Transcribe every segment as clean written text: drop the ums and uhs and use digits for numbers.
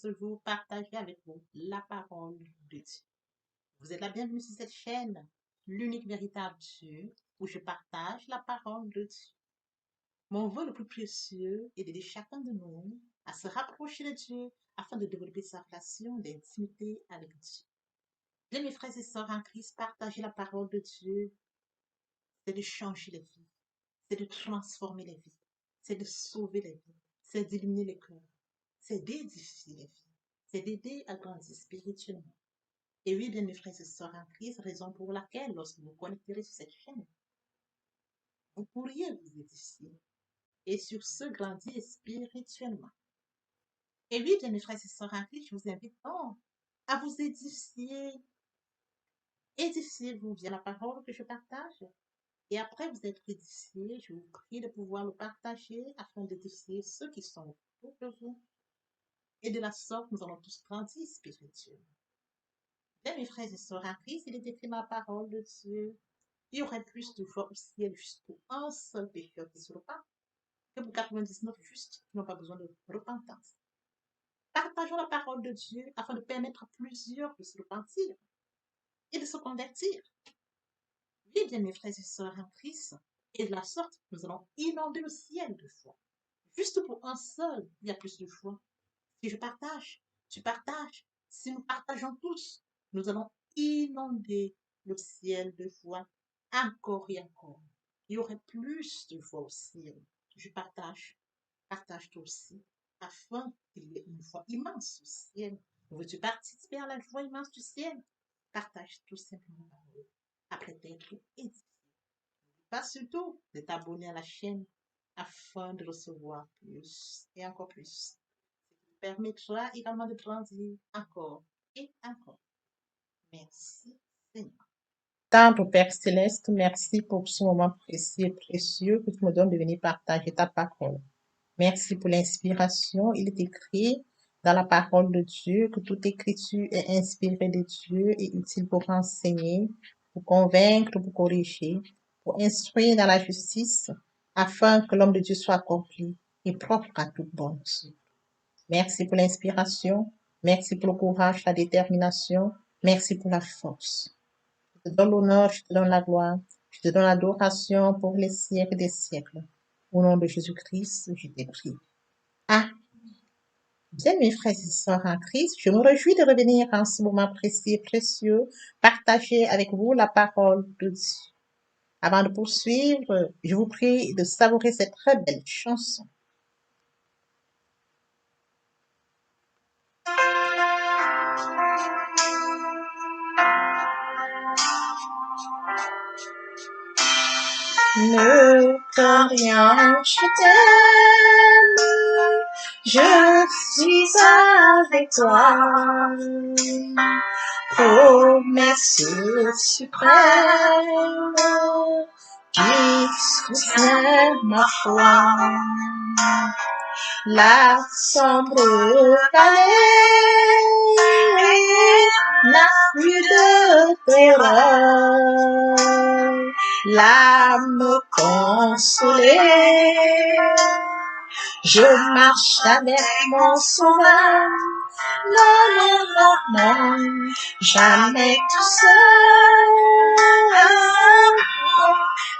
ce jour partager avec vous la parole de Dieu. Vous êtes la bienvenue sur cette chaîne, l'unique véritable Dieu, où je partage la parole de Dieu. Mon vœu le plus précieux est d'aider chacun de nous à se rapprocher de Dieu afin de développer sa relation d'intimité avec Dieu. Bien, mes frères et sœurs en Christ, partager la parole de Dieu, c'est de changer les vies, c'est de transformer les vies, c'est de sauver les vies, c'est d'illuminer les cœurs, c'est d'édifier les vies, c'est d'aider à grandir spirituellement. Et oui, bien, mes frères et sœurs en Christ, raison pour laquelle, lorsque vous connecterez sur cette chaîne, vous pourriez vous édifier et sur ce grandir spirituellement. Et oui, bien, mes frères et sœurs en Christ, je vous invite donc à vous édifier. Édifiez-vous via la parole que je partage. Et après vous être édifiés, je vous prie de pouvoir le partager afin d'édifier ceux qui sont autour de vous. Et de la sorte, nous allons tous grandir spirituellement. Bien, mes frères et sœurs en Christ, il est écrit dans la parole de Dieu. Il y aurait plus de joie au ciel juste pour un seul pécheur qui se repent que pour 99 justes qui n'ont pas besoin de repentance. Partageons la parole de Dieu afin de permettre à plusieurs de se repentir et de se convertir. Oui, bien, mes frères et sœurs en Christ, et de la sorte, nous allons inonder le ciel de foi. Juste pour un seul, il y a plus de foi. Si je partage, tu partages. Si nous partageons tous, nous allons inonder le ciel de foi encore et encore. Il y aurait plus de foi au ciel. Je partage toi aussi, afin qu'il y ait une foi immense au ciel. Veux-tu participer à la joie immense du ciel? Partage tout simplement la parole. Après t'être édifié. Pas surtout de t'abonner à la chaîne afin de recevoir plus et encore plus. Permettra également de grandir encore et encore. Merci, Seigneur. Tendre Père Céleste, merci pour ce moment précieux et précieux que tu me donnes de venir partager ta parole. Merci pour l'inspiration. Il est écrit dans la parole de Dieu que toute écriture est inspirée de Dieu et utile pour enseigner, pour convaincre, pour corriger, pour instruire dans la justice, afin que l'homme de Dieu soit accompli et propre à toute bonne œuvre. Merci pour l'inspiration. Merci pour le courage, la détermination. Merci pour la force. Je te donne l'honneur, je te donne la gloire. Je te donne l'adoration pour les siècles des siècles. Au nom de Jésus-Christ, je t'ai prié. Ah, bien mes frères et sœurs en Christ, je me réjouis de revenir en ce moment précis et précieux, partager avec vous la parole de Dieu. Avant de poursuivre, je vous prie de savourer cette très belle chanson. Ne crains rien, je t'aime, je suis avec toi. Promesse suprême qui soutient ma foi. La sombre vallée n'a plus de terreur. L'âme consolée, je marche avec mon sauveur. Non, non, non, non, jamais tout seul,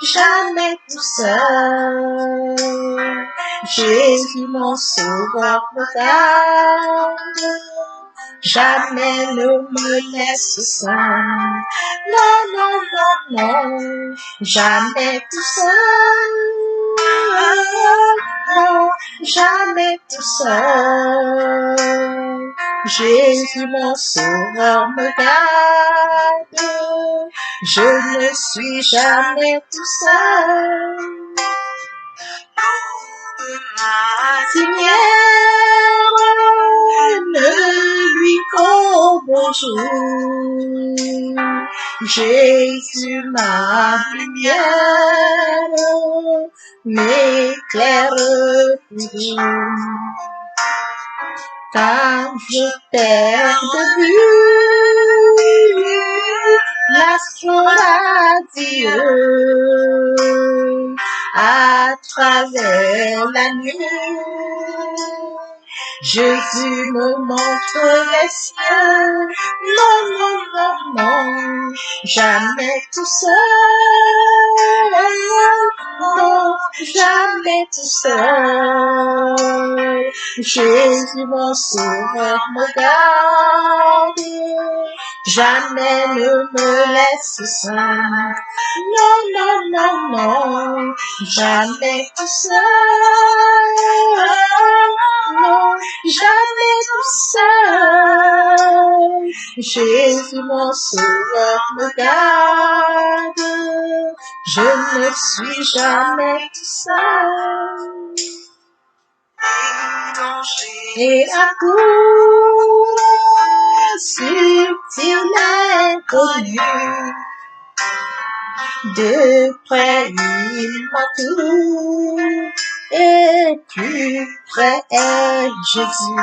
jamais tout seul. Jésus mon sauveur me garde, jamais ne me laisse seul. Non, non, non, non, jamais tout seul, non, jamais tout seul. Jésus mon sauveur me garde, je ne suis jamais tout seul. Seigneur, ne lui qu'au bonjour. Jésus ma lumière m'éclaire toujours. Quand je perds de vue l'astre radieux à travers la nuit, Jésus me montre les cieux. Non, non, non, non, jamais tout seul. Non, jamais tout seul. Jésus mon sauveur me garde. Jamais ne me laisse seul. Non, non, non, non, jamais tout seul. Non, jamais tout seul. Jésus mon sauveur me garde. Je ne suis jamais tout seul. Et à coup subtil inconnu, de près il m'entoure, et plus près est Jésus,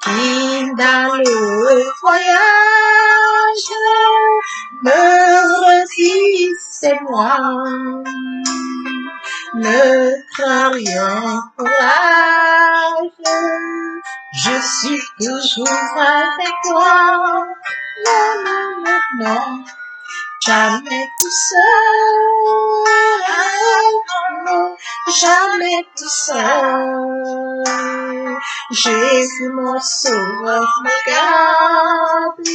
qui dans le voyage me redit c'est moi. Ne crains rien, courage, je suis toujours avec toi. Non, non, non, non, jamais tout seul. Non, jamais tout seul. Jésus mon sauveur me garde,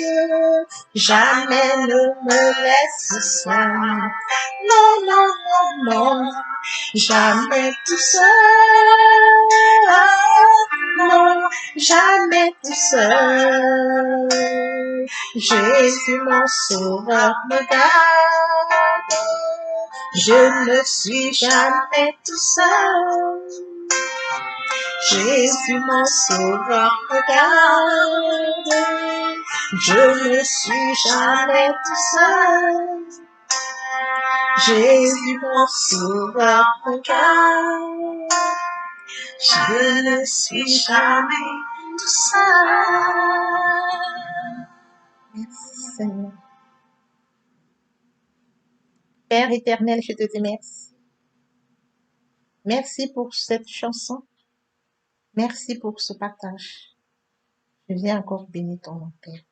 jamais ne me laisse seul. Non, non, non, non, jamais tout seul. Non, jamais tout seul. Jésus mon sauveur me garde. Je ne suis jamais tout seul. Jésus mon sauveur me garde. Je ne suis jamais tout seul. Jésus mon sauveur me garde. Je ne suis jamais tout seul. Merci Seigneur. Père éternel, je te dis merci. Merci pour cette chanson. Merci pour ce partage. Je viens encore bénir ton nom, Père.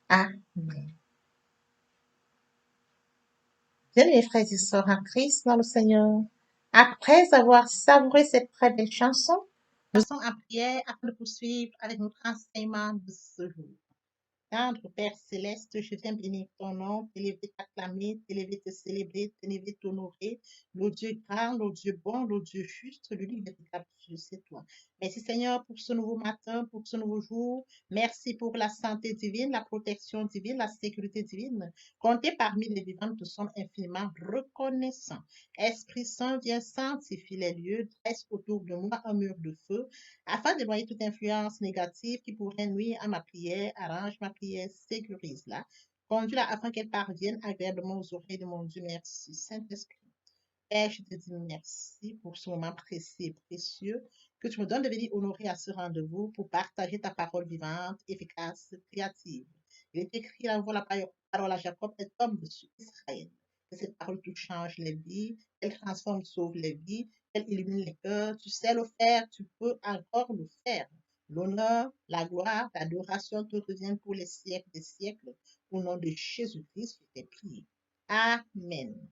Amen. Bien-aimés frères et sœurs en Christ dans le Seigneur, après avoir savouré cette très belle chanson, nous sommes en prière afin de poursuivre avec notre enseignement de ce jour. Tendre Père céleste, je viens bénir ton nom, t'élever, t'acclamer, t'élever, te célébrer, t'élever, t'honorer. Le Dieu grand, le Dieu bon, le Dieu juste, l'unique véritable Dieu, c'est toi. Merci Seigneur pour ce nouveau matin, pour ce nouveau jour. Merci pour la santé divine, la protection divine, la sécurité divine. Comptez parmi les vivants, nous te sommes infiniment reconnaissants. Esprit Saint, viens sanctifier les lieux, dresse autour de moi un mur de feu, afin d'éloigner toute influence négative qui pourrait nuire à ma prière. Arrange ma prière, sécurise-la, conduis-la afin qu'elle parvienne agréablement aux oreilles de mon Dieu. Merci, Saint-Esprit. Père, je te dis merci pour ce moment précieux et précieux que tu me donnes de venir honorer à ce rendez-vous pour partager ta parole vivante, efficace, créative. Il est écrit dans la parole à Jacob, est homme de Israël. Que cette parole tout change les vies, elle transforme, sauve les vies, elle illumine les cœurs. Tu sais le faire, tu peux encore le faire. L'honneur, la gloire, l'adoration te reviennent pour les siècles des siècles. Au nom de Jésus-Christ, je t'ai prié. Amen.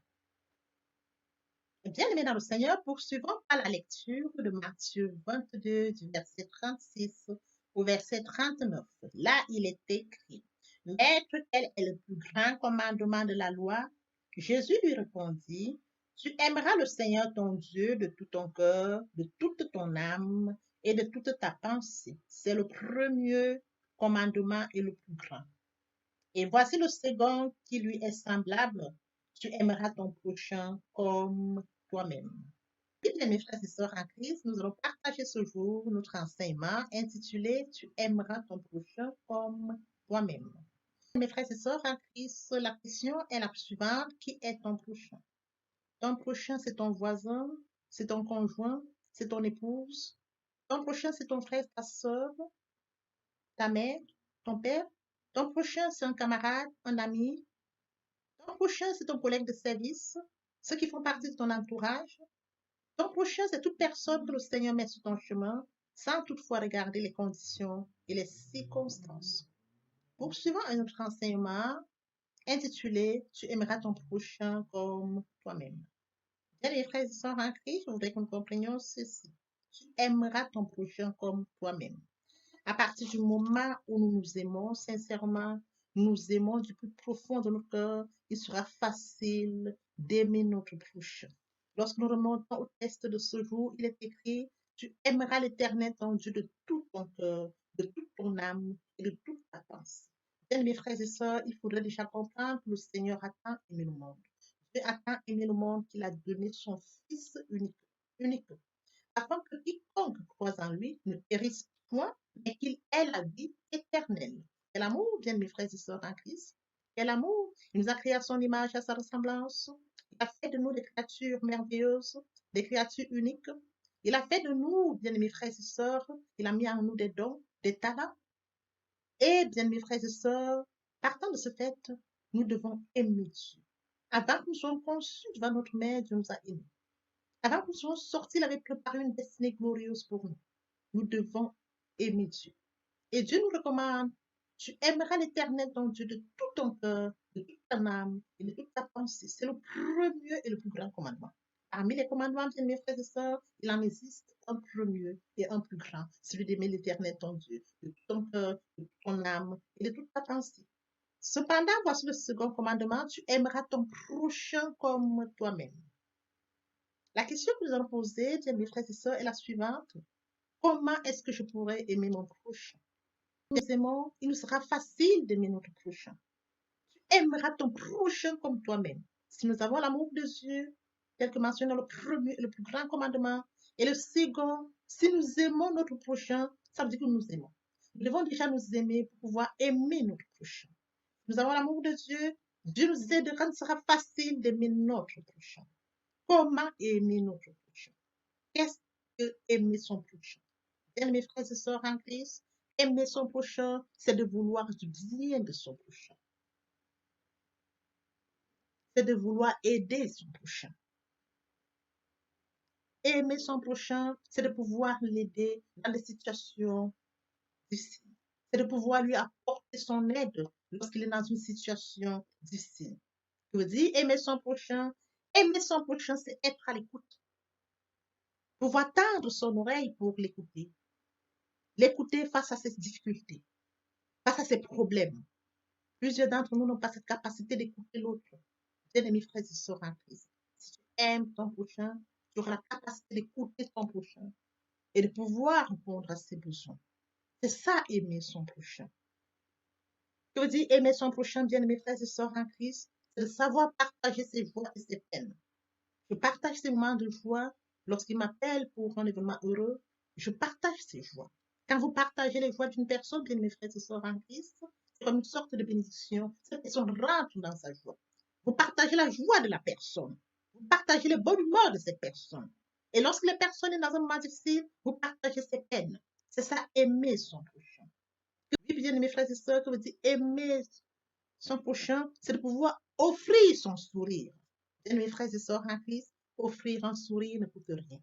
Bien-aimés dans le Seigneur, poursuivons par la lecture de Matthieu 22, du verset 36 au verset 39. Là, il est écrit, Maître, quel est le plus grand commandement de la loi? Jésus lui répondit, Tu aimeras le Seigneur ton Dieu de tout ton cœur, de toute ton âme et de toute ta pensée. C'est le premier commandement et le plus grand. Et voici le second qui lui est semblable. Tu aimeras ton prochain comme toi-même. Bien, mes frères et sœurs en Christ, nous allons partager ce jour notre enseignement intitulé Tu aimeras ton prochain comme toi-même. Mes frères et sœurs en Christ, la question est la suivante. Qui est ton prochain? Ton prochain, c'est ton voisin, c'est ton conjoint, c'est ton épouse. Ton prochain, c'est ton frère, ta sœur, ta mère, ton père. Ton prochain, c'est un camarade, un ami. Ton prochain, c'est ton collègue de service, ceux qui font partie de ton entourage. Ton prochain, c'est toute personne que le Seigneur met sur ton chemin, sans toutefois regarder les conditions et les circonstances. Poursuivons un autre enseignement intitulé Tu aimeras ton prochain comme toi-même. Bien, les frères et sœurs en Christ, je voudrais que nous comprenions ceci. Tu aimeras ton prochain comme toi-même. À partir du moment où nous nous aimons sincèrement, nous nous aimons du plus profond de notre cœur, il sera facile d'aimer notre prochain. Lorsque nous remontons au texte de ce jour, il est écrit, tu aimeras l'Éternel ton Dieu de tout ton cœur, de toute ton âme et de toute ta pensée. Bien, mes frères et sœurs, il faudrait déjà comprendre que le Seigneur a tant aimé le monde. Dieu a tant aimé le monde qu'il a donné son Fils unique afin que quiconque croise en lui ne périsse point, mais qu'il ait la vie éternelle. Quel amour, bien mes frères et sœurs en Christ. Quel amour. Il nous a créé à son image, à sa ressemblance. Il a fait de nous des créatures merveilleuses, des créatures uniques. Il a fait de nous, bien mes frères et sœurs, il a mis en nous des dons, des talents. Et bien mes frères et sœurs, partant de ce fait, nous devons aimer Dieu. Avant que nous soyons conçus devant notre mère, Dieu nous a aimés. Avant que nous soyons sortis, il avait préparé une destinée glorieuse pour nous. Nous devons aimer Dieu. Et Dieu nous recommande, tu aimeras l'Éternel ton Dieu de tout ton cœur, de toute ton âme et de toute ta pensée. C'est le premier et le plus grand commandement. Parmi les commandements, bien mes frères et sœurs, il en existe un premier et un plus grand, celui d'aimer l'Éternel ton Dieu, de tout ton cœur, de toute ton âme et de toute ta pensée. Cependant, voici le second commandement, tu aimeras ton prochain comme toi-même. La question que nous allons poser, bien mes frères et sœurs, est la suivante. Comment est-ce que je pourrais aimer mon prochain? Nous aimons, il nous sera facile d'aimer notre prochain. Tu aimeras ton prochain comme toi-même. Si nous avons l'amour de Dieu, tel que mentionné le premier et le plus grand commandement, et le second, si nous aimons notre prochain, ça veut dire que nous aimons. Nous devons déjà nous aimer pour pouvoir aimer notre prochain. Nous avons l'amour de Dieu, Dieu nous aidera, il sera facile d'aimer notre prochain. Comment aimer notre prochain? Qu'est-ce que aimer son prochain? Bien, mes frères et sœurs en Christ, aimer son prochain, c'est de vouloir du bien de son prochain. C'est de vouloir aider son prochain. Aimer son prochain, c'est de pouvoir l'aider dans des situations difficiles. C'est de pouvoir lui apporter son aide lorsqu'il est dans une situation difficile. Je veux dire, aimer son prochain, c'est être à l'écoute. Pouvoir tendre son oreille pour l'écouter. L'écouter face à ses difficultés, face à ses problèmes. Plusieurs d'entre nous n'ont pas cette capacité d'écouter l'autre. Bien-aimés frères et sœurs en Christ, si tu aimes ton prochain, tu auras la capacité d'écouter ton prochain et de pouvoir répondre à ses besoins. C'est ça, aimer son prochain. Je veux dire, aimer son prochain, bien-aimés frères et sœurs en Christ, c'est de savoir partager ses joies et ses peines. Je partage ces moments de joie lorsqu'il m'appelle pour un événement heureux. Je partage ces joies. Quand vous partagez les joies d'une personne, bien mes frères et sœurs en Christ, c'est comme une sorte de bénédiction. Cette personne rentre dans sa joie. Vous partagez la joie de la personne. Vous partagez le bonne humeur de cette personne. Et lorsque la personne est dans un moment difficile, vous partagez ses peines. C'est ça, aimer son prochain. Oui, bien mes frères et sœurs, que vous dites aimer son prochain, c'est de pouvoir offrir son sourire. Bien, mes frères et sœurs en Christ, offrir un sourire ne coûte rien.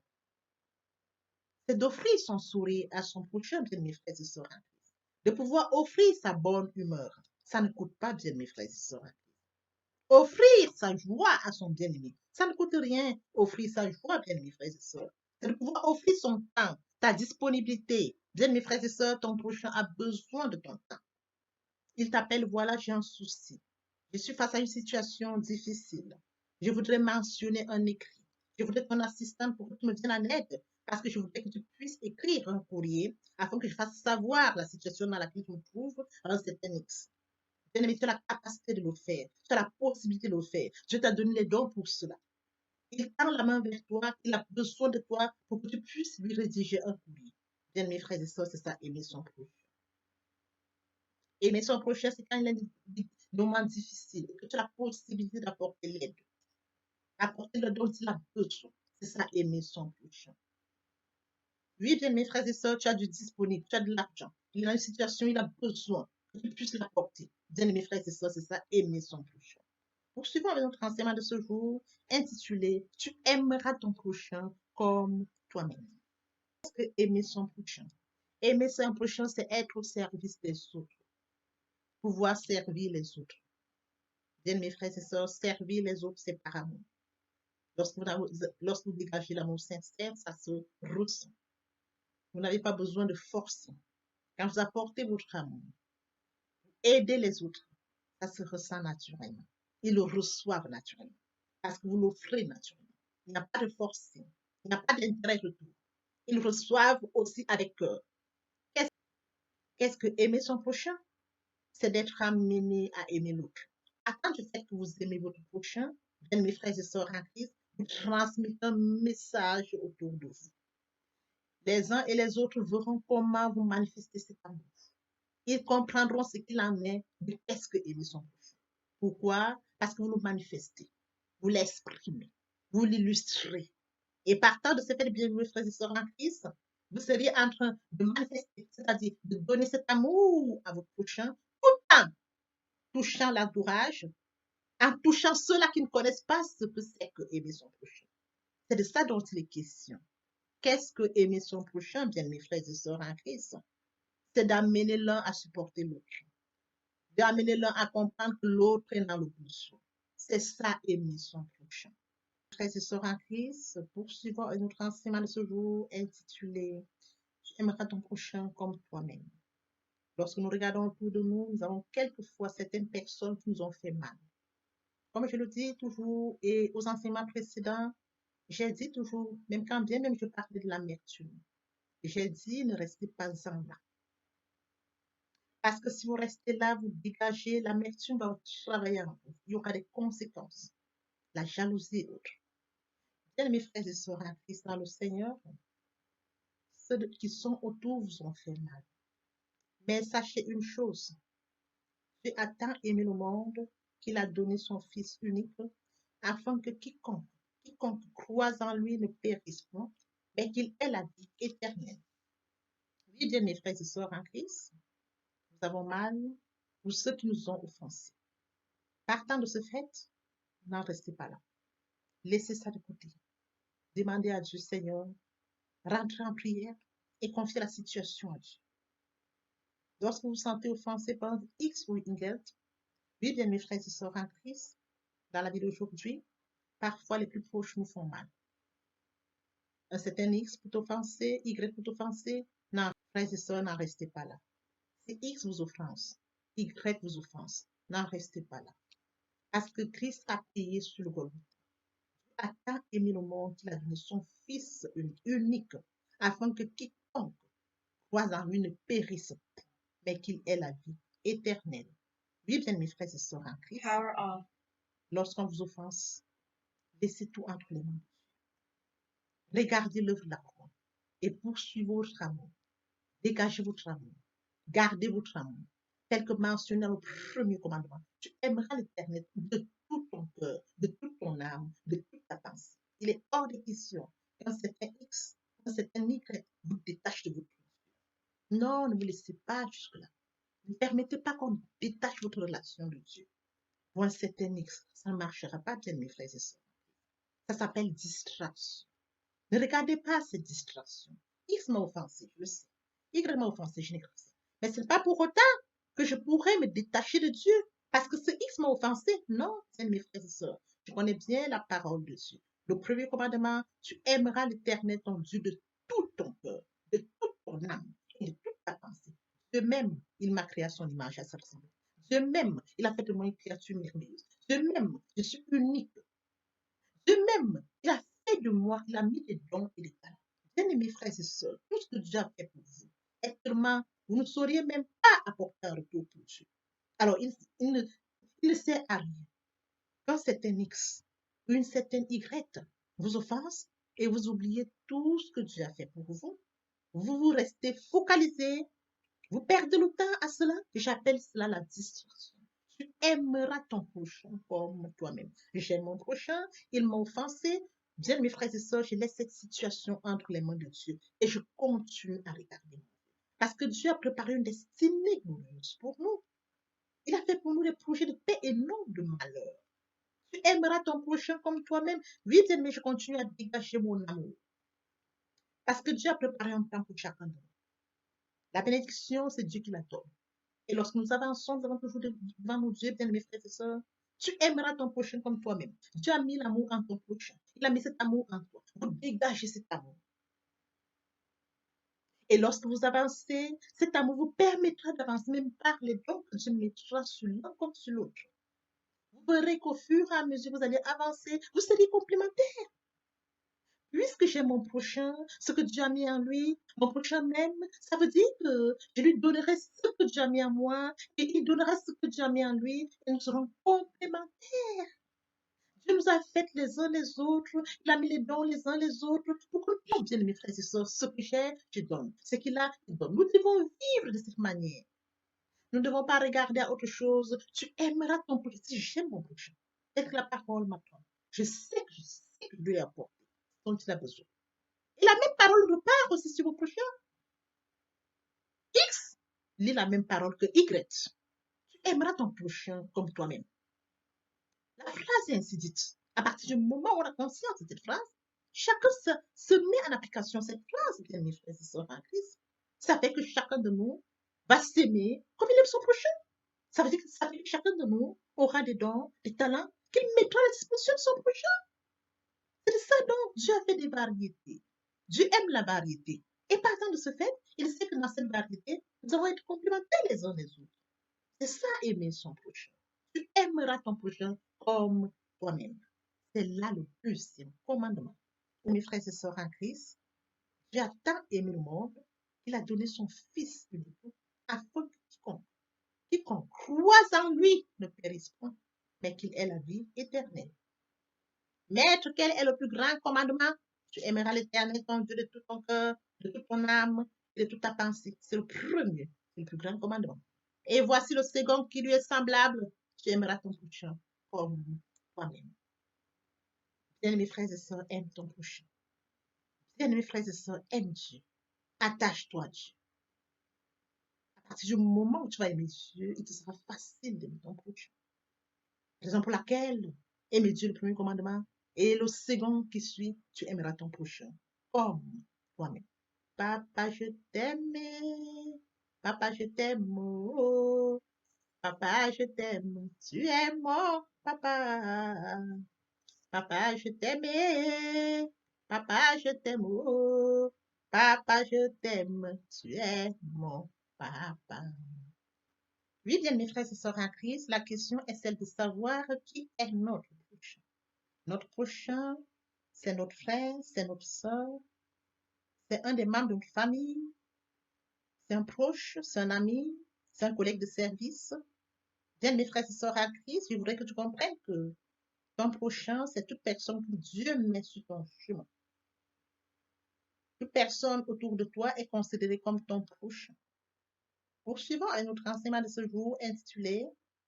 C'est d'offrir son sourire à son prochain, bien, mes frères et sœurs en Christ. De pouvoir offrir sa bonne humeur. Ça ne coûte pas, bien, mes frères et sœurs en Christ. Offrir sa joie à son bien-aimé. Ça ne coûte rien. Offrir sa joie, bien, mes frères et sœurs. C'est de pouvoir offrir son temps, ta disponibilité. Bien, mes frères et sœurs, ton prochain a besoin de ton temps. Il t'appelle, voilà, j'ai un souci. Je suis face à une situation difficile. Je voudrais mentionner un écrit. Je voudrais ton assistant pour que tu me viennes en aide parce que je voudrais que tu puisses écrire un courrier afin que je fasse savoir la situation dans laquelle je me trouve à un certain X. Bien-aimé, tu as la capacité de le faire. Tu as la possibilité de le faire. Dieu t'a donné les dons pour cela. Il tend la main vers toi. Il a besoin de toi pour que tu puisses lui rédiger un courrier. Bien, mes frères et sœurs, c'est ça, aimer son prochain. Aimer son prochain, c'est quand il a des moments difficiles et que tu as la possibilité d'apporter l'aide, d'apporter le dont il a besoin. C'est ça, aimer son prochain. Oui, bien, mes frères et sœurs, tu as du disponible, tu as de l'argent. Il a une situation, il a besoin que tu puisses l'apporter. Bien, mes frères et sœurs, c'est ça, aimer son prochain. Poursuivons avec notre enseignement de ce jour, intitulé Tu aimeras ton prochain comme toi-même. Qu'est-ce que aimer son prochain? Aimer son prochain, c'est être au service des autres, pouvoir servir les autres. Bien, mes frères et sœurs, servir les autres, c'est par amour. Lorsque vous dégagez l'amour sincère, ça se ressent. Vous n'avez pas besoin de forcer. Quand vous apportez votre amour, aidez les autres, ça se ressent naturellement. Ils le reçoivent naturellement. Parce que vous l'offrez naturellement. Il n'y a pas de forcing. Il n'y a pas d'intérêt retour. Ils reçoivent aussi avec cœur. Qu'est-ce que aimer son prochain? C'est d'être amené à aimer l'autre. Attends du fait que vous aimez votre prochain, bien mes frères et sœurs en Christ, vous transmettez un message autour de vous. Les uns et les autres verront comment vous manifestez cet amour. Ils comprendront ce qu'il en est de qu'est-ce que aimer son prochain. Pourquoi? Parce que vous le manifestez, vous l'exprimez, vous l'illustrez. Et partant de ce fait, bien mes frères et sœurs en Christ, vous seriez en train de manifester, c'est-à-dire de donner cet amour à votre prochain, tout en touchant l'entourage, en touchant ceux-là qui ne connaissent pas ce que c'est que aimer son prochain. C'est de ça dont il est question. Qu'est-ce que aimer son prochain, bien mes frères et sœurs en Christ? C'est d'amener l'un à supporter l'autre, d'amener l'un à comprendre que l'autre est dans le besoin. C'est ça, aimer son prochain. Frères et sœurs en Christ, poursuivons notre enseignement de ce jour intitulé Tu aimeras ton prochain comme toi-même. Lorsque nous regardons autour de nous, nous avons quelquefois certaines personnes qui nous ont fait mal. Comme je le dis toujours et aux enseignements précédents, j'ai dit toujours, même quand bien même je parlais de l'amertume, j'ai dit ne restez pas en là. Parce que si vous restez là, vous dégagez, l'amertume va travailler en vous. Il y aura des conséquences. La jalousie et autres. Bien, mes frères et sœurs en Christ dans le Seigneur, ceux qui sont autour vous ont fait mal. Mais sachez une chose, Dieu a tant aimé le monde qu'il a donné son Fils unique afin que quiconque croise en lui ne périsse point, mais qu'il ait la vie éternelle. Oui, bien, mes frères et sœurs en Christ, nous avons mal pour ceux qui nous ont offensés. Partant de ce fait, n'en restez pas là. Laissez ça de côté. Demandez à Dieu, Seigneur, rentrez en prière et confiez la situation à Dieu. Lorsque vous vous sentez offensé par X ou Y, oui, bien, mes frères et sœurs en Christ, dans la vie d'aujourd'hui, parfois les plus proches nous font mal. Un certain X peut t'offenser, Y peut t'offenser. Non, frères et sœurs, n'en restez pas là. Si X vous offense, Y vous offense, n'en restez pas là. Parce que Christ a payé sur le Golgotha. A tant aimé le monde qu'il a donné son Fils unique, afin que quiconque croise en lui ne périsse pas, mais qu'il ait la vie éternelle. Oui, bien, mes frères et sœurs en Christ, lorsqu'on vous offense, laissez tout entre les mains. Regardez l'œuvre de la croix et poursuivez votre amour. Dégagez votre amour. Gardez votre amour. Tel que mentionné dans le premier commandement. Tu aimeras l'Éternel de tout ton cœur, de toute ton âme, de toute ta pensée. Il est hors de question qu'un certain X, qu'un certain Y vous détache de votre vie. Non, ne vous laissez pas jusque-là. Ne permettez pas qu'on détache votre relation de Dieu. Pour un certain X, ça ne marchera pas, bien mes frères et sœurs. Ça s'appelle distraction. Ne regardez pas cette distraction. X m'a offensé, je le sais. Y m'a offensé, je n'ai pas ça. Mais ce n'est pas pour autant que je pourrais me détacher de Dieu parce que ce X m'a offensé. Non, c'est mes frères et sœurs. Je connais bien la parole de Dieu. Le premier commandement, tu aimeras l'Éternel ton Dieu de tout ton cœur, de toute ton âme et de toute ta pensée. Dieu même, il m'a créé à son image, à sa ressemblance. Dieu même, il a fait de moi une créature merveilleuse. Dieu même, je suis unique. Dieu même, il a fait de moi, il a mis des dons et des talents. Bien-aimés frères et sœurs, tout ce que Dieu a fait pour vous, actuellement, vous ne sauriez même pas apporter un retour pour Dieu. Alors, il ne sert à rien. Quand certain X ou une certaine Y vous offense et vous oubliez tout ce que Dieu a fait pour vous, vous restez focalisé, vous perdez le temps à cela, et j'appelle cela la distraction. Tu aimeras ton prochain comme toi-même. J'aime mon prochain, il m'a offensé. Bien, mes frères et sœurs, je laisse cette situation entre les mains de Dieu et je continue à regarder. Parce que Dieu a préparé une destinée glorieuse pour nous. Il a fait pour nous des projets de paix et non de malheur. Tu aimeras ton prochain comme toi-même. Oui, bien, mais je continue à dégager mon amour. Parce que Dieu a préparé un temps pour chacun de nous. La bénédiction, c'est Dieu qui la donne. Et lorsque nous avançons, nous avons toujours devant nos yeux, bien mes frères et sœurs, tu aimeras ton prochain comme toi-même. Dieu a mis l'amour en ton prochain. Il a mis cet amour en toi. Vous dégagez cet amour. Et lorsque vous avancez, cet amour vous permettra d'avancer même par les dons que Dieu mettra sur l'un comme sur l'autre. Vous verrez qu'au fur et à mesure que vous allez avancer, vous serez complémentaires. Puisque j'ai mon prochain, ce que Dieu a mis en lui, mon prochain même, ça veut dire que je lui donnerai ce que Dieu a mis en moi et il donnera ce que Dieu a mis en lui et nous serons complémentaires. Dieu nous a fait les uns les autres, il a mis les dons les uns les autres pour que nous, bien mes frères et sœurs, ce que j'ai, je donne. Ce qu'il a, il donne. Nous devons vivre de cette manière. Nous ne devons pas regarder à autre chose. Tu aimeras ton prochain. Si j'aime mon prochain, et que la parole m'attend, je sais que je lui apporte ce dont il a besoin. Et la même parole repart aussi sur vos prochains. X lit la même parole que Y. Tu aimeras ton prochain comme toi-même. La phrase est ainsi dite. À partir du moment où on a conscience de cette phrase, chacun se met en application cette phrase, bien mes frères et sœurs en Christ. Ça fait que chacun de nous va s'aimer comme il aime son prochain. Ça veut dire que chacun de nous aura des dons, des talents qu'il mettra à la disposition de son prochain. C'est de ça dont Dieu a fait des variétés. Dieu aime la variété. Et partant de ce fait, il sait que dans cette variété, nous allons être complémentaires les uns les autres. C'est ça aimer son prochain. Tu aimeras ton prochain comme toi-même. C'est là le deuxième commandement. Mes frères et sœurs en Christ, Dieu a tant aimé le monde qu'il a donné son Fils unique afin que quiconque croise en lui ne périsse point, mais qu'il ait la vie éternelle. Maître, quel est le plus grand commandement? Tu aimeras l'Éternel, ton Dieu, de tout ton cœur, de toute ton âme et de toute ta pensée. C'est le premier, c'est le plus grand commandement. Et voici le second qui lui est semblable. Tu aimeras ton prochain comme toi-même. Bien, mes frères et sœurs, aime ton prochain. Bien, mes frères et sœurs, aime Dieu. Attache-toi à Dieu. À partir du moment où tu vas aimer Dieu, il te sera facile d'aimer ton prochain. Raison pour laquelle aimer Dieu, le premier commandement, et le second qui suit, tu aimeras ton prochain comme toi-même. Papa, je t'aime. Papa, je t'aime. Oh, papa, je t'aime. Tu es mon papa. Papa, je t'aime. Papa, je t'aime. Oh, papa, je t'aime. Tu es mon papa. Oui, bien, mes frères et sœurs en Christ, la question est celle de savoir qui est notre prochain. Notre prochain, c'est notre frère, c'est notre sœur, c'est un des membres de notre famille, c'est un proche, c'est un ami, c'est un collègue de service. Bien, mes frères et sœurs en Christ, je voudrais que tu comprennes que ton prochain, c'est toute personne que Dieu met sur ton chemin. Toute personne autour de toi est considérée comme ton prochain. Poursuivons à notre enseignement de ce jour intitulé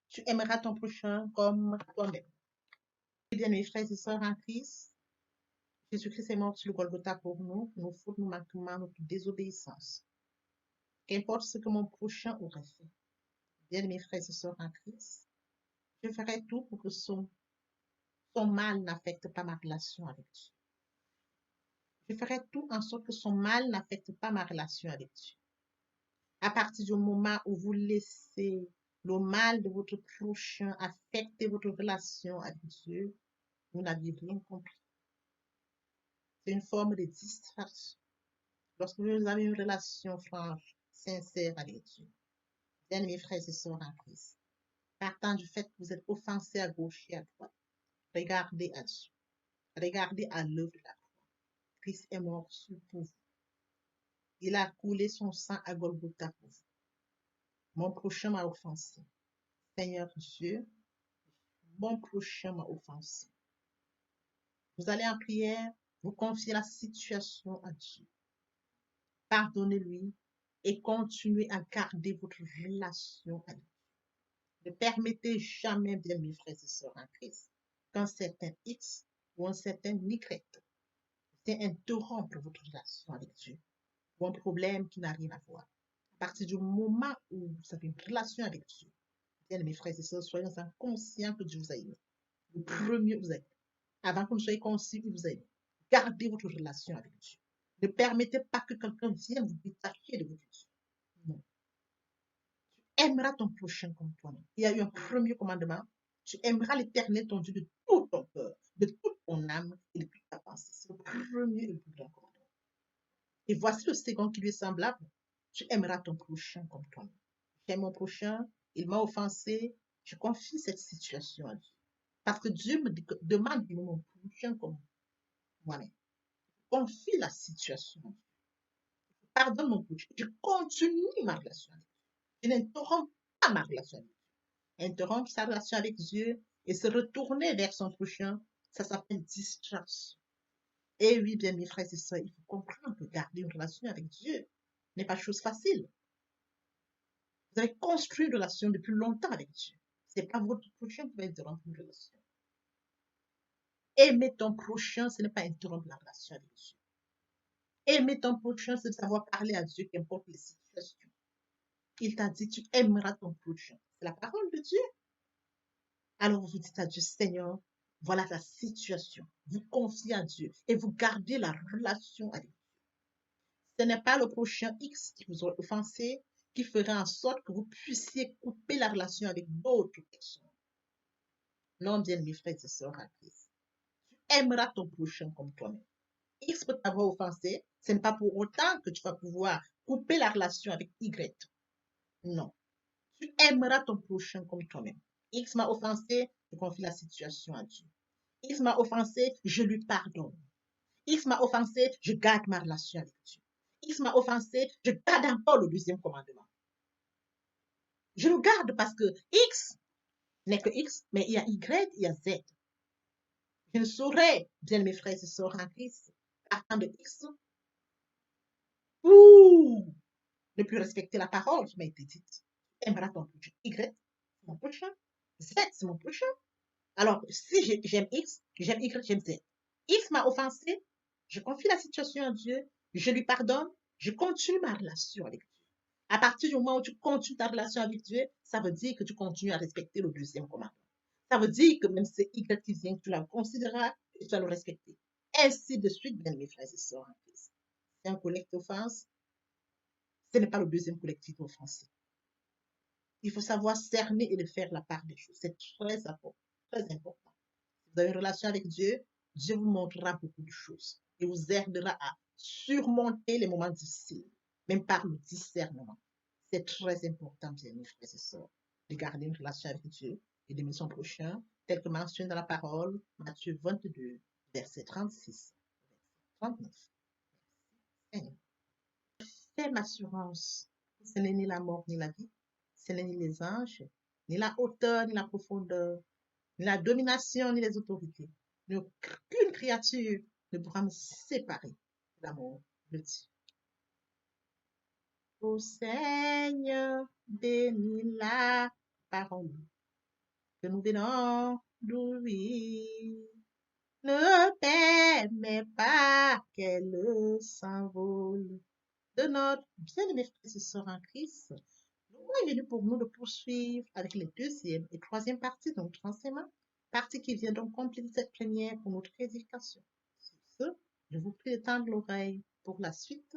Tu aimeras ton prochain comme toi-même. Bien, mes frères et sœurs en Christ, Jésus-Christ est mort sur le Golgotha pour nous, nos fautes, nos manquements, notre désobéissance. Qu'importe ce que mon prochain aurait fait. Bien, mes frères et sœurs en Christ, je ferai tout pour que son mal n'affecte pas ma relation avec Dieu. Je ferai tout en sorte que son mal n'affecte pas ma relation avec Dieu. À partir du moment où vous laissez le mal de votre prochain affecter votre relation avec Dieu, vous n'avez rien compris. C'est une forme de distraction. Lorsque vous avez une relation franche, sincère avec Dieu, bien mes frères et sœurs en Christ, partant du fait que vous êtes offensés à gauche et à droite, regardez à Dieu. Regardez à l'œuvre de la croix. Christ est mort pour vous. Il a coulé son sang à Golgotha pour vous. Mon prochain m'a offensé. Seigneur Dieu, mon prochain m'a offensé. Vous allez en prière, vous confiez la situation à Dieu. Pardonnez-lui et continuez à garder votre relation avec lui. Ne permettez jamais, bien mes frères et sœurs en Christ, qu'un certain X ou un certain Y vienne interrompre votre relation avec Dieu pour un problème qui n'a rien à voir. À partir du moment où vous avez une relation avec Dieu, bien mes frères et sœurs, soyons conscients que Dieu vous a aimé. Le premier vous a aimé. Avant que vous soyez conscients qu'il vous a aimé. Gardez votre relation avec Dieu. Ne permettez pas que quelqu'un vienne vous détacher de votre Dieu. Non. Tu aimeras ton prochain comme toi-même. Il y a eu un premier commandement. Tu aimeras l'Éternel ton Dieu de tout ton cœur, de toute ton âme et de toute ta pensée. C'est le premier et le plus grand commandement. Et voici le second qui lui est semblable. Tu aimeras ton prochain comme toi-même. J'aime mon prochain, il m'a offensé, je confie cette situation à Dieu. Parce que Dieu me demande de mon prochain comme moi-même. Confie la situation à Dieu. Pardonne mon prochain. Je continue ma relation avec Dieu. Je n'interromps pas ma relation avec Dieu. Interrompre sa relation avec Dieu et se retourner vers son prochain, ça s'appelle distraction. Et oui, bien mes frères et sœurs, il faut comprendre que garder une relation avec Dieu n'est pas chose facile. Vous avez construit une relation depuis longtemps avec Dieu. Ce n'est pas votre prochain qui va interrompre une relation. Aimer ton prochain, ce n'est pas interrompre la relation avec Dieu. Aimer ton prochain, c'est de savoir parler à Dieu, qu'importe les situations. Il t'a dit, tu aimeras ton prochain. C'est la parole de Dieu. Alors vous dites à Dieu, Seigneur, voilà la situation. Vous confiez à Dieu et vous gardez la relation avec Dieu. Ce n'est pas le prochain X qui vous a offensé qui fera en sorte que vous puissiez couper la relation avec d'autres personnes. Non, bien mes frères et sœurs en Christ. Tu aimeras ton prochain comme toi-même. X peut t'avoir offensé, ce n'est pas pour autant que tu vas pouvoir couper la relation avec Y. Non. Tu aimeras ton prochain comme toi-même. X m'a offensé, je confie la situation à Dieu. X m'a offensé, je lui pardonne. X m'a offensé, je garde ma relation avec Dieu. X m'a offensé, je garde encore le deuxième commandement. Je le garde parce que X n'est que X, mais il y a Y, il y a Z. Je ne saurais, bien mes frères et sœurs en Christ, partant de X, ou ne plus respecter la parole qui m'a été dite. Tu aimeras ton prochain. Y, c'est mon prochain. Z, c'est mon prochain. Alors, si j'aime X, j'aime Y, j'aime Z. X m'a offensé, je confie la situation à Dieu, je lui pardonne, je continue ma relation avec Dieu. À partir du moment où tu continues ta relation avec Dieu, ça veut dire que tu continues à respecter le deuxième commandement. Ça veut dire que même si c'est Y qui vient, tu la considéreras et tu vas le respecter. Ainsi de suite, bien mes frères et sœurs en Christ. Si un collègue t'offense, ce n'est pas le deuxième collègue qui t'offense. Il faut savoir cerner et de faire la part des choses. C'est très important. Très important. Si vous avez une relation avec Dieu, Dieu vous montrera beaucoup de choses et vous aidera à surmonter les moments difficiles, même par le discernement. C'est très important, bien mes frères et sœurs, de garder une relation avec Dieu et d'aimer son prochain, tel que mentionné dans la parole, Matthieu 22, verset 36, 39. Seigneur, fais m'assurance. Ce n'est ni la mort ni la vie, ce n'est ni les anges, ni la hauteur ni la profondeur, ni la domination ni les autorités. Aucune créature ne pourra me séparer de l'amour de Dieu. Ô Seigneur, bénis la parole que nous venons d'ouvrir. Ne permets pas qu'elle s'envole de notre bien-aimé frère et sœur en Christ. Le moment est venu pour nous de poursuivre avec les deuxième et troisième parties de notre enseignement, partie qui vient donc compléter cette première pour notre édification. Sur ce, je vous prie de tendre l'oreille pour la suite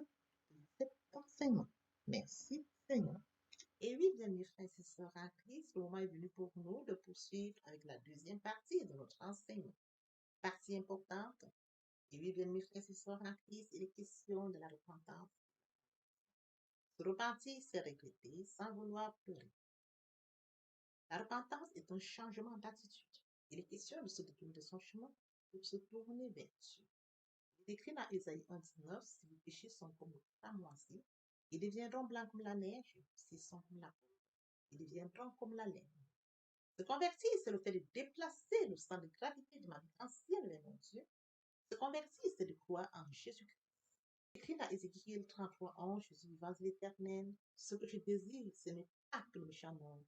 de cet enseignement. Merci Seigneur. Et oui, bien mes frères et sœurs en Christ, le moment est venu pour nous de poursuivre avec la deuxième partie de notre enseignement. Partie importante. Et oui, bien mes frères et sœurs en Christ, il est question de la repentance. Se repentir, c'est regretter sans vouloir pleurer. La repentance est un changement d'attitude. Il est question de se détourner de son chemin pour se tourner vers Dieu. Il est écrit dans Ésaïe 1,19, si vos péchés sont comme le cramoisi, ils deviendront blancs comme la neige, s'ils sont comme la peau. Ils deviendront comme la laine. Se convertir, c'est le fait de déplacer le centre de gravité de ma vie ancienne vers mon Dieu. Se convertir, c'est de croire en Jésus-Christ. Écrit dans Ézéchiel 33,11, Jésus vivant de l'éternel, ce que je désire, ce n'est pas que le méchant monde,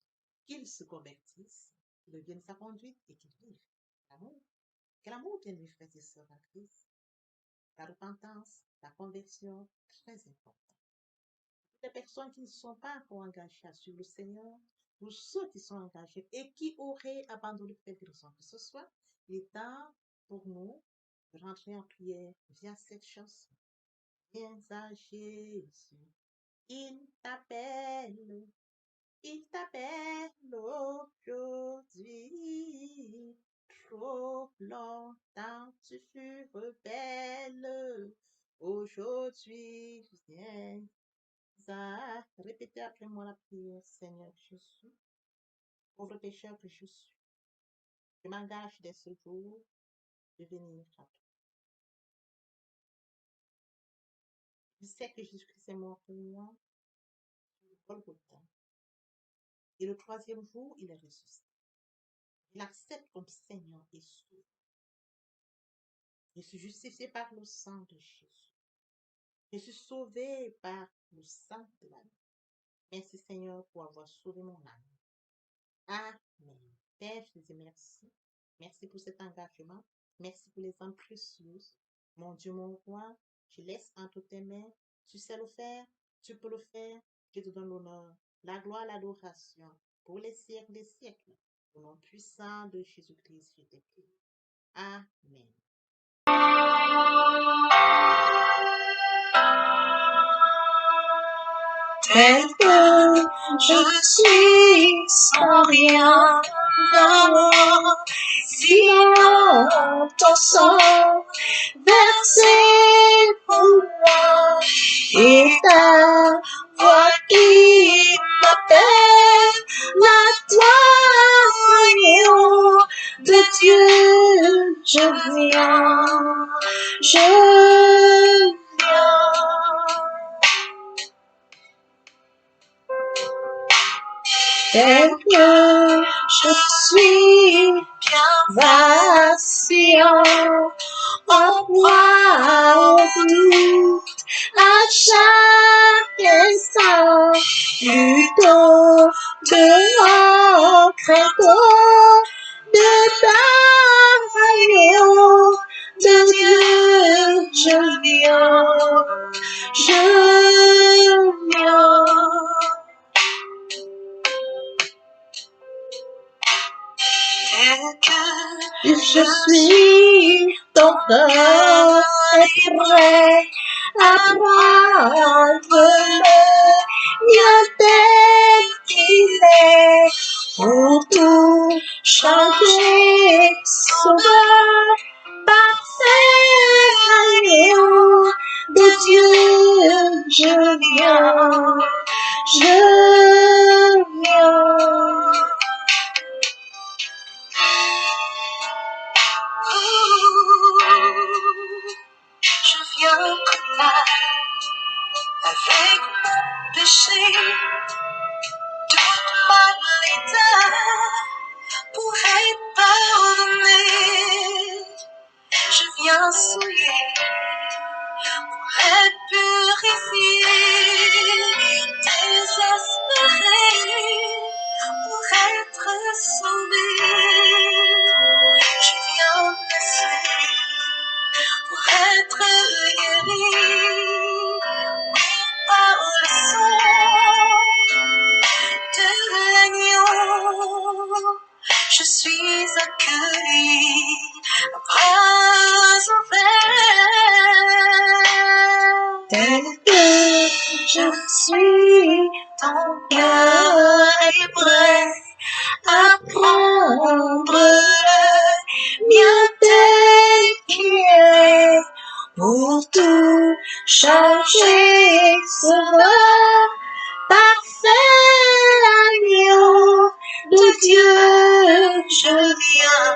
qu'il se convertisse, qu'il devienne sa conduite et qu'il vive. L'amour. Quel amour, bien mes frères et sœurs en Christ. La repentance, la conversion, très important. Toutes les personnes qui ne sont pas encore engagées à suivre le Seigneur, pour ceux qui sont engagés et qui auraient abandonné quelque raison que ce soit, il est temps pour nous de rentrer en prière via cette chanson. Viens à Jésus. Il t'appelle aujourd'hui. Trop longtemps tu fus rebelle. Aujourd'hui, viens à répéter après moi la prière. Seigneur Jésus, pauvre pécheur que je suis, je m'engage dès ce jour de venir à toi. Je sais que Jésus-Christ est mort pour moi sur le Golgotha. Et le troisième jour, il est ressuscité. Je l'accepte comme Seigneur et Sauveur. Je suis justifié par le sang de Jésus. Je suis sauvé par le sang de l'âme. Merci Seigneur pour avoir sauvé mon âme. Amen. Père, je te dis merci. Merci pour cet engagement. Merci pour les âmes précieuses. Mon Dieu, mon roi, je laisse entre tes mains. Tu sais le faire. Tu peux le faire. Je te donne l'honneur, la gloire, l'adoration pour les siècles des siècles. Au nom puissant de Jésus-Christ, je te prie. Amen. Tel que je suis sans rien avoir, sinon ton sang versé pour moi, et ta voix qui m'appelle, à toi, agneau de Dieu, je viens. Tel que je suis bien vacillant, en proie au doute, à chaque instant, plutôt de crainte de agneau de Dieu, je viens. Tel que je suis, ton cœur est prêt à prendre le mien tel qu'il est, pour tout changer, sauveur, parfait agneau de Dieu, je viens. Je viens avec mon péché, toute ma laideur pour être pardonné. Je viens souiller pour être purifié, désespéré pour être sauvé. Je viens blessé pour être guéri, par le sang de l'agneau. Je suis accueilli à bras ouverts. Tel que je suis, ton cœur est prêt à prendre le mien tel qu'il est, pour tout changer, sauveur, parfait agneau de Dieu, je viens.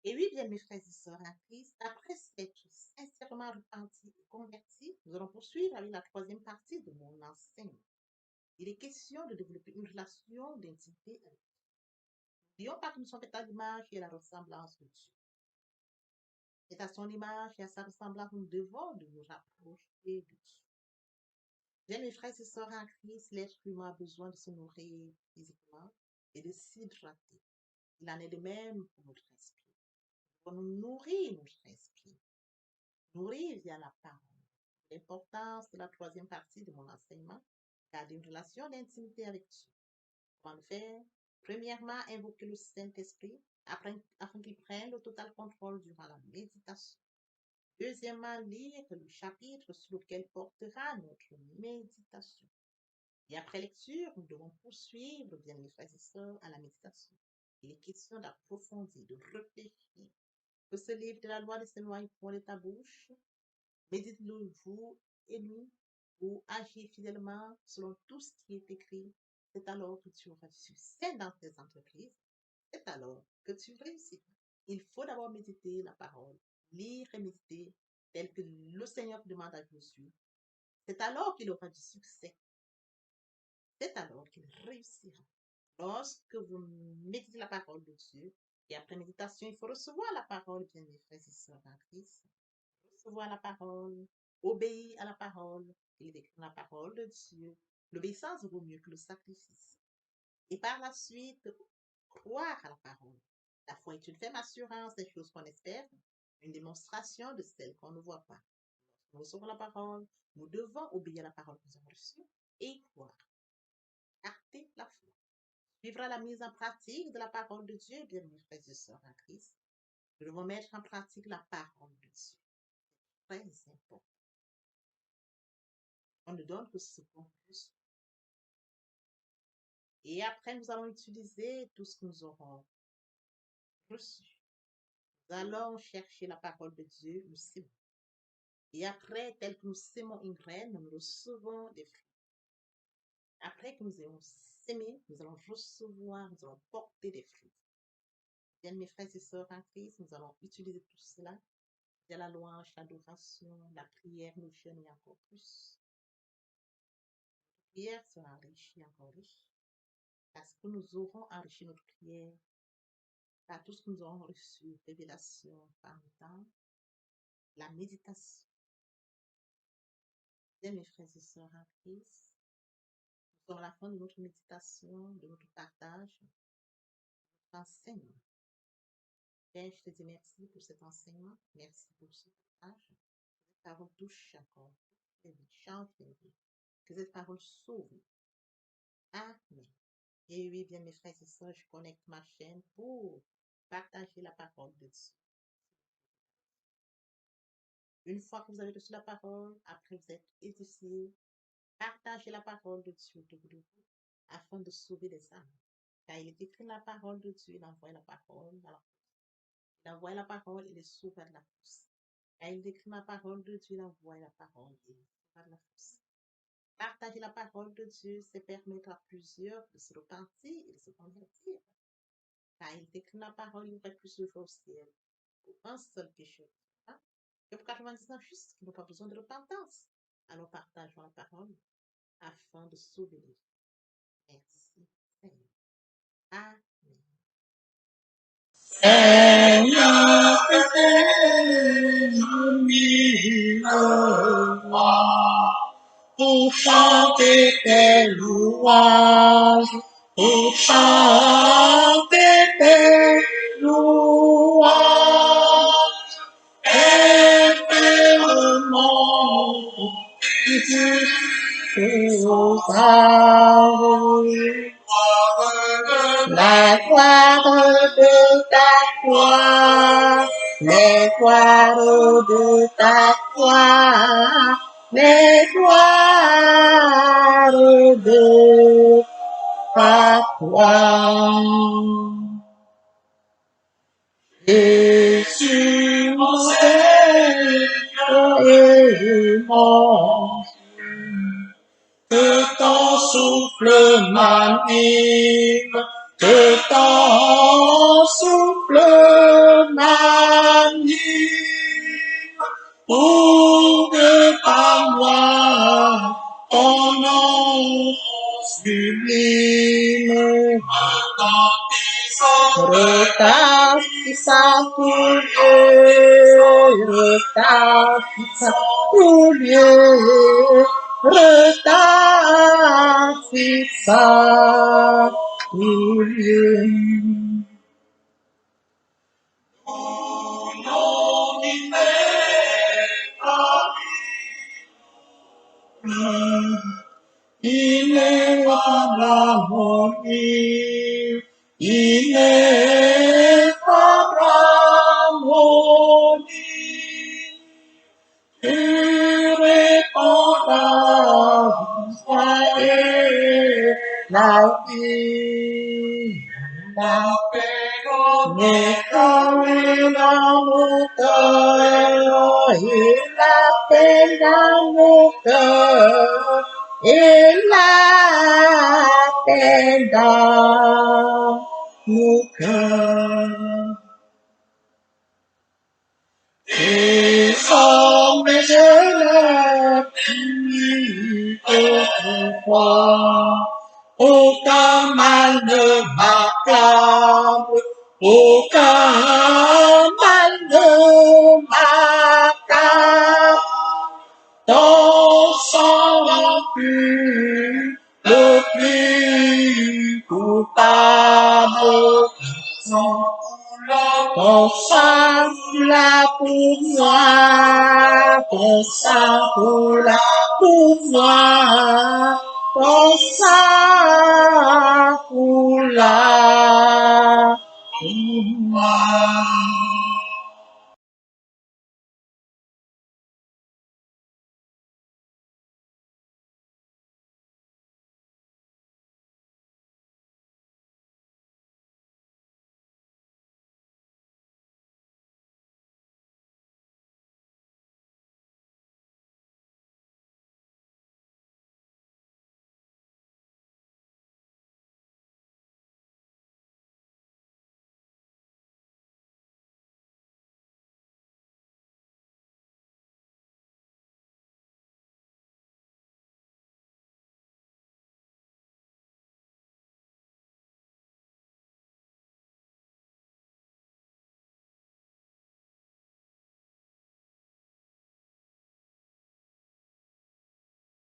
Et oui, bien mes frères et sœurs en Christ, après s'être sincèrement repentis et convertis, nous allons poursuivre avec la troisième partie de mon enseignement. Il est question de développer une relation d'intimité avec Dieu. N'oublions pas que nous sommes faits à l'image et à la ressemblance de Dieu. C'est à son image et à sa ressemblance que nous devons de nous rapprocher de Dieu. Bien mes frères et sœurs en Christ, l'être humain a besoin de se nourrir physiquement et de s'hydrater. Il en est de même pour notre esprit. Pour nous nourrir notre esprit, nourrir via la parole. L'importance de la troisième partie de mon enseignement, garder une relation d'intimité avec Dieu. Comment le faire? Premièrement, invoquer le Saint-Esprit afin qu'ils prennent le total contrôle durant la méditation. Deuxièmement, lire le chapitre sur lequel portera notre méditation. Et après lecture, nous devons poursuivre, bien mes frères et sœurs, à la méditation. Il est question d'approfondir, de réfléchir. Que ce livre de la loi ne s'éloigne point de ta bouche. Médite-le jour et nuit pour agir fidèlement selon tout ce qui est écrit. C'est alors que tu auras du succès dans tes entreprises. C'est alors que tu réussiras. Il faut d'abord méditer la parole, lire et méditer tel que le Seigneur demande à Josué. C'est alors qu'il aura du succès. C'est alors qu'il réussira. Lorsque vous méditez la parole de Dieu, et après méditation, il faut recevoir la parole, bien mes frères et sœurs en Christ. Recevoir la parole, obéir à la parole, et écrire la parole de Dieu. L'obéissance vaut mieux que le sacrifice. Et par la suite, croire à la parole. La foi est une ferme assurance des choses qu'on espère, une démonstration de celles qu'on ne voit pas. Nous recevons la parole, nous devons obéir à la parole que nous avons reçue et y croire. Acter la foi. Suivra la mise en pratique de la parole de Dieu, bien mes frères et sœurs en Christ. Nous devons mettre en pratique la parole de Dieu. Très important. On ne donne que ce qu'on reçoit. Et après, nous allons utiliser tout ce que nous aurons reçu. Nous allons chercher la parole de Dieu, nous sémons. Et après, tel que nous sémons une graine, nous recevons des fruits. Après que nous ayons sémé, nous allons recevoir, nous allons porter des fruits. Bien, mes frères et sœurs en Christ, nous allons utiliser tout cela. Il y a la louange, l'adoration, la prière, le jeûne et encore plus. La prière sera enrichie, encore riche. Parce que nous aurons enrichi notre prière par tout ce que nous aurons reçu, révélation, par le temps, la méditation. Bien, mes frères et sœurs en Christ, nous sommes à la fin de notre méditation, de notre partage, de notre enseignement. Père, je te dis merci pour cet enseignement, merci pour ce partage. Que cette parole touche encore, les vies, change les vies. Que cette parole sauve. Amen. Et oui, bien mes frères et sœurs, je connecte ma chaîne pour partager la parole de Dieu. Une fois que vous avez reçu la parole, après vous êtes édifié, partagez la parole de Dieu autour de vous afin de sauver les âmes. Car il est écrit la parole de Dieu, il envoie la parole à la fosse. Il envoie la parole et les sauve de la fosse. Car il est écrit la parole de Dieu, il envoie la parole et les sauve de la fosse. Partager la parole de Dieu, c'est permettre à plusieurs de se repentir et de se convertir. Car il est écrit la parole, il y aurait plus de joie au ciel pour un seul pécheur. Que pour 99 justes qui n'ont pas besoin de repentance. Alors partageons la parole afin de sauver les gens. Merci, Seigneur. Amen. Seigneur, pour chanter tes louanges, pour chanter tes louanges, éternellement, la gloire de ta gloire, les gloires de ta gloire, les gloires de ta gloire. Jésus, mon Seigneur et mon que ton souffle m'anime, que ton souffle m'anime, pour que par moi ton nom sublime retentissant pour Dieu, retentissant pour Dieu, retentissant pour Dieu. Au nom inébranlable, inébranlable, Tu répondras, foi et la vie. La paix est dans mon cœur, et la paix dans mon cœur, et la paix dans mon cœur. Et comme je l'ai pu autrefois, aucun mal ne m'accable, aucun mal ne m'accable. Ton sang pur, le plus coupable, ton sang là pour moi, ton sang là pour moi, ton sang là pour moi.